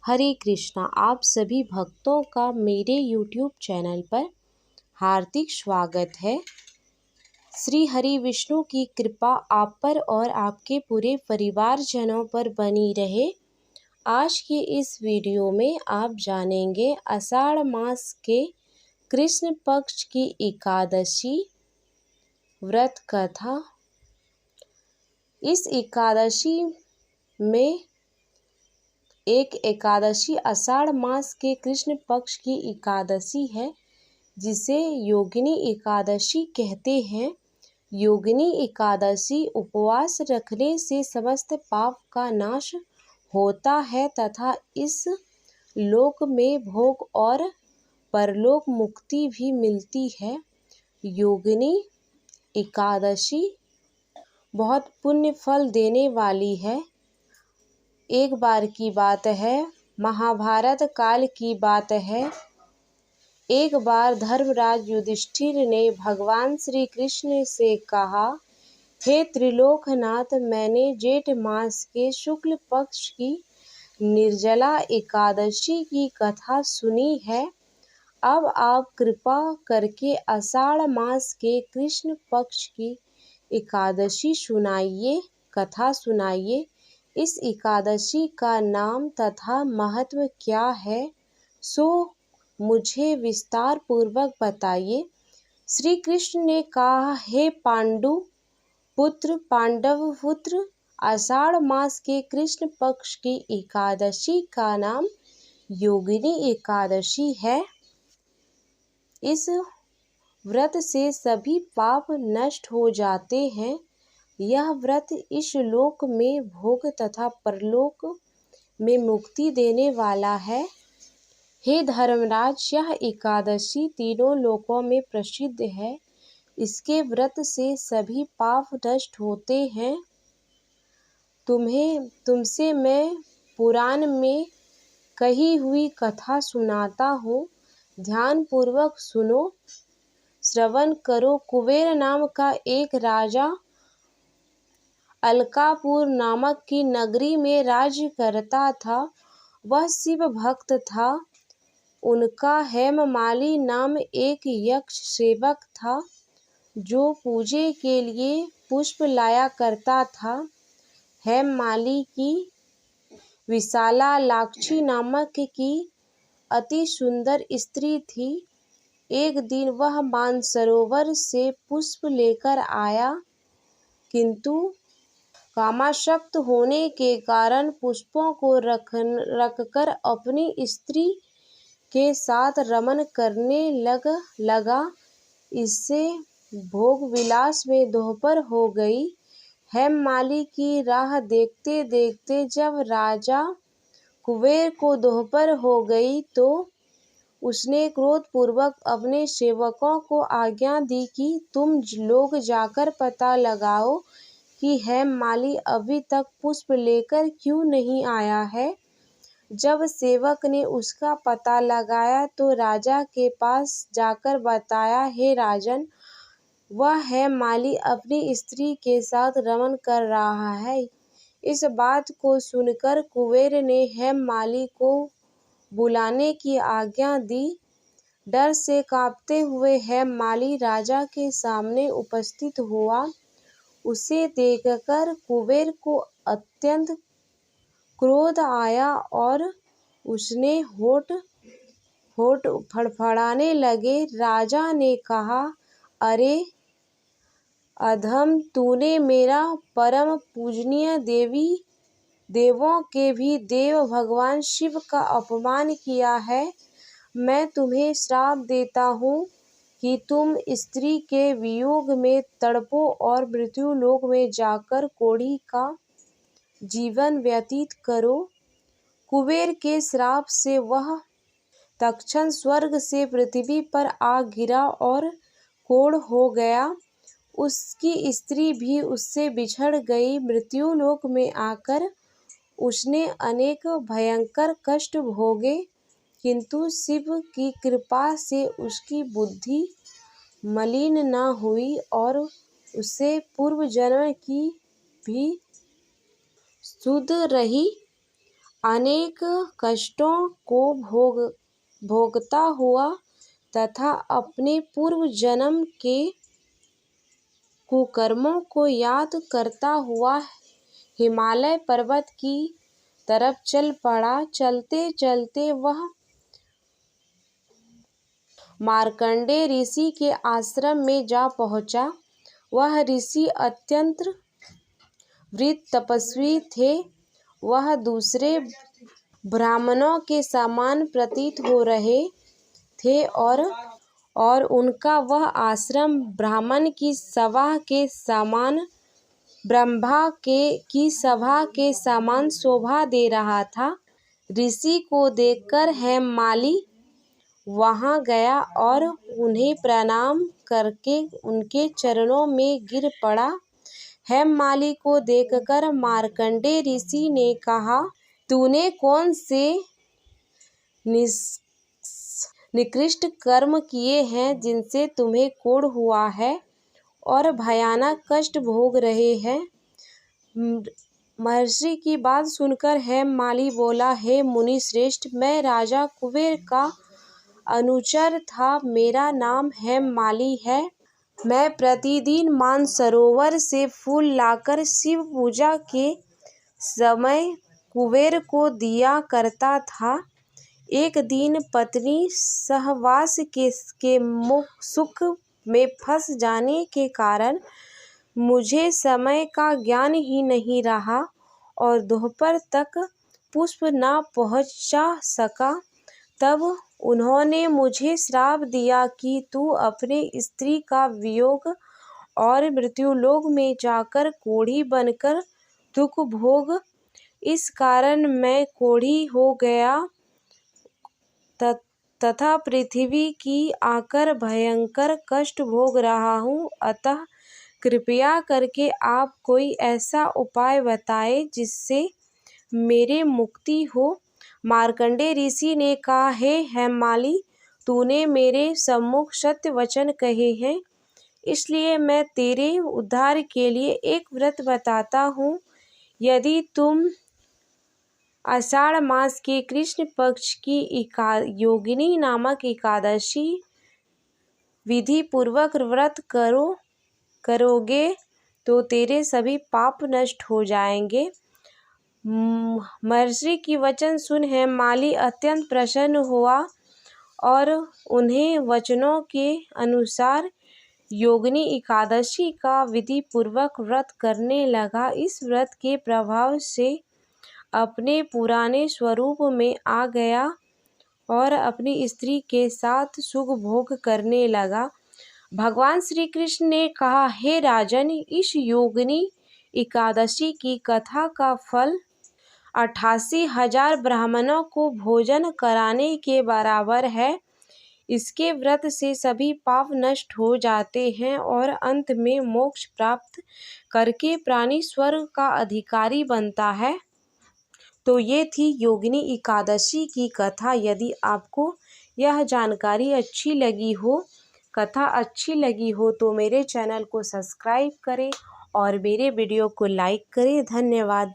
हरे कृष्णा। आप सभी भक्तों का मेरे YouTube चैनल पर हार्दिक स्वागत है। श्री हरि विष्णु की कृपा आप पर और आपके पूरे परिवारजनों पर बनी रहे। आज की इस वीडियो में आप जानेंगे आषाढ़ मास के कृष्ण पक्ष की एकादशी व्रत कथा। इस एकादशी में एक एकादशी आषाढ़ मास के कृष्ण पक्ष की एकादशी है, जिसे योगिनी एकादशी कहते हैं। योगिनी एकादशी उपवास रखने से समस्त पाप का नाश होता है तथा इस लोक में भोग और परलोक मुक्ति भी मिलती है। योगिनी एकादशी बहुत पुण्य फल देने वाली है। एक बार की बात है, महाभारत काल की बात है। एक बार धर्मराज युधिष्ठिर ने भगवान श्री कृष्ण से कहा, हे त्रिलोकनाथ, मैंने जेठ मास के शुक्ल पक्ष की निर्जला एकादशी की कथा सुनी है। अब आप कृपा करके आषाढ़ मास के कृष्ण पक्ष की एकादशी सुनाइए, कथा सुनाइए। इस एकादशी का नाम तथा महत्व क्या है, सो मुझे विस्तार पूर्वक बताइए। श्री कृष्ण ने कहा, हे पांडु पुत्र, पांडव पुत्र, आषाढ़ मास के कृष्ण पक्ष की एकादशी का नाम योगिनी एकादशी है। इस व्रत से सभी पाप नष्ट हो जाते हैं। यह व्रत इस लोक में भोग तथा परलोक में मुक्ति देने वाला है। हे धर्मराज, यह एकादशी तीनों लोकों में प्रसिद्ध है। इसके व्रत से सभी पाप नष्ट होते हैं। तुमसे मैं पुराण में कही हुई कथा सुनाता हूँ, ध्यान पूर्वक सुनो, श्रवण करो। कुबेर नाम का एक राजा अलकापुर नामक की नगरी में राज्य करता था। वह शिव भक्त था। उनका हेममाली नाम एक यक्ष सेवक था, जो पूजे के लिए पुष्प लाया करता था। हेममाली की विशालाक्षी नामक की अति सुंदर स्त्री थी। एक दिन वह मानसरोवर से पुष्प लेकर आया, किंतु कामासक्त होने के कारण पुष्पों को रखकर अपनी स्त्री के साथ रमन करने लगा। इससे भोग विलास में दोपहर हो गई। हेममाली की राह देखते देखते जब राजा कुबेर को दोपहर हो गई, तो उसने क्रोधपूर्वक अपने सेवकों को आज्ञा दी कि तुम लोग जाकर पता लगाओ कि हेममाली अभी तक पुष्प लेकर क्यों नहीं आया है। जब सेवक ने उसका पता लगाया तो राजा के पास जाकर बताया, हे राजन, वह हेममाली अपनी स्त्री के साथ रमन कर रहा है। इस बात को सुनकर कुबेर ने हेममाली को बुलाने की आज्ञा दी। डर से कांपते हुए हेममाली राजा के सामने उपस्थित हुआ। उसे देखकर कुबेर को अत्यंत क्रोध आया और उसने होठ फड़फड़ाने लगे। राजा ने कहा, अरे अधम, तूने मेरा परम पूजनीय देवों के भी देव भगवान शिव का अपमान किया है। मैं तुम्हें श्राप देता हूँ कि तुम स्त्री के वियोग में तड़पो और मृत्यु लोक में जाकर कोढ़ी का जीवन व्यतीत करो। कुबेर के श्राप से वह तत्क्षण स्वर्ग से पृथ्वी पर आ गिरा और कोढ़ हो गया। उसकी स्त्री भी उससे बिछड़ गई। मृत्यु लोक में आकर उसने अनेक भयंकर कष्ट भोगे, किंतु शिव की कृपा से उसकी बुद्धि मलिन न हुई और उसे पूर्व जन्म की भी सुध रही। अनेक कष्टों को भोगता हुआ तथा अपने पूर्व जन्म के कुकर्मों को याद करता हुआ हिमालय पर्वत की तरफ चल पड़ा। चलते चलते वह मार्कंडेय ऋषि के आश्रम में जा पहुंचा। वह ऋषि अत्यंत वृद्ध तपस्वी थे। वह दूसरे ब्राह्मणों के समान प्रतीत हो रहे थे और उनका वह आश्रम ब्राह्मण की सभा के समान की सभा के समान शोभा दे रहा था। ऋषि को देखकर हेममाली वहां गया और उन्हें प्रणाम करके उनके चरणों में गिर पड़ा। हेममाली को देखकर मार्कंडेय ऋषि ने कहा, तूने कौन से निकृष्ट कर्म किए हैं जिनसे तुम्हें कोढ़ हुआ है और भयानक कष्ट भोग रहे हैं। महर्षि की बात सुनकर हेममाली बोला, हे मुनि श्रेष्ठ, मैं राजा कुबेर का अनुचर था। मेरा नाम हेममाली है। मैं प्रतिदिन मानसरोवर से फूल लाकर शिव पूजा के समय कुबेर को दिया करता था। एक दिन पत्नी सहवास के सुख में फंस जाने के कारण मुझे समय का ज्ञान ही नहीं रहा और दोपहर तक पुष्प न पहुंचा सका। तब उन्होंने मुझे श्राप दिया कि तू अपने स्त्री का वियोग और मृत्युलोक में जाकर कोढ़ी बनकर दुख भोग। इस कारण मैं कोढ़ी हो गया तथा पृथ्वी की आकर भयंकर कष्ट भोग रहा हूँ। अतः कृपया करके आप कोई ऐसा उपाय बताएं जिससे मेरे मुक्ति हो। मार्कंडेय ऋषि ने कहा, हे हेममाली, तूने मेरे सम्मुख सत्य वचन कहे हैं, इसलिए मैं तेरे उद्धार के लिए एक व्रत बताता हूँ। यदि तुम आषाढ़ मास के कृष्ण पक्ष की योगिनी नामक एकादशी विधि पूर्वक व्रत करोगे तो तेरे सभी पाप नष्ट हो जाएंगे। महर्षि की वचन सुन हेममाली अत्यंत प्रसन्न हुआ और उन्हें वचनों के अनुसार योगिनी एकादशी का विधि पूर्वक व्रत करने लगा। इस व्रत के प्रभाव से अपने पुराने स्वरूप में आ गया और अपनी स्त्री के साथ सुख भोग करने लगा। भगवान श्री कृष्ण ने कहा, हे राजन, इस योगिनी एकादशी की कथा का फल 88,000 ब्राह्मणों को भोजन कराने के बराबर है। इसके व्रत से सभी पाप नष्ट हो जाते हैं और अंत में मोक्ष प्राप्त करके प्राणी स्वर्ग का अधिकारी बनता है। तो ये थी योगिनी एकादशी की कथा। यदि आपको यह जानकारी अच्छी लगी हो, कथा अच्छी लगी हो, तो मेरे चैनल को सब्सक्राइब करें और मेरे वीडियो को लाइक करें। धन्यवाद।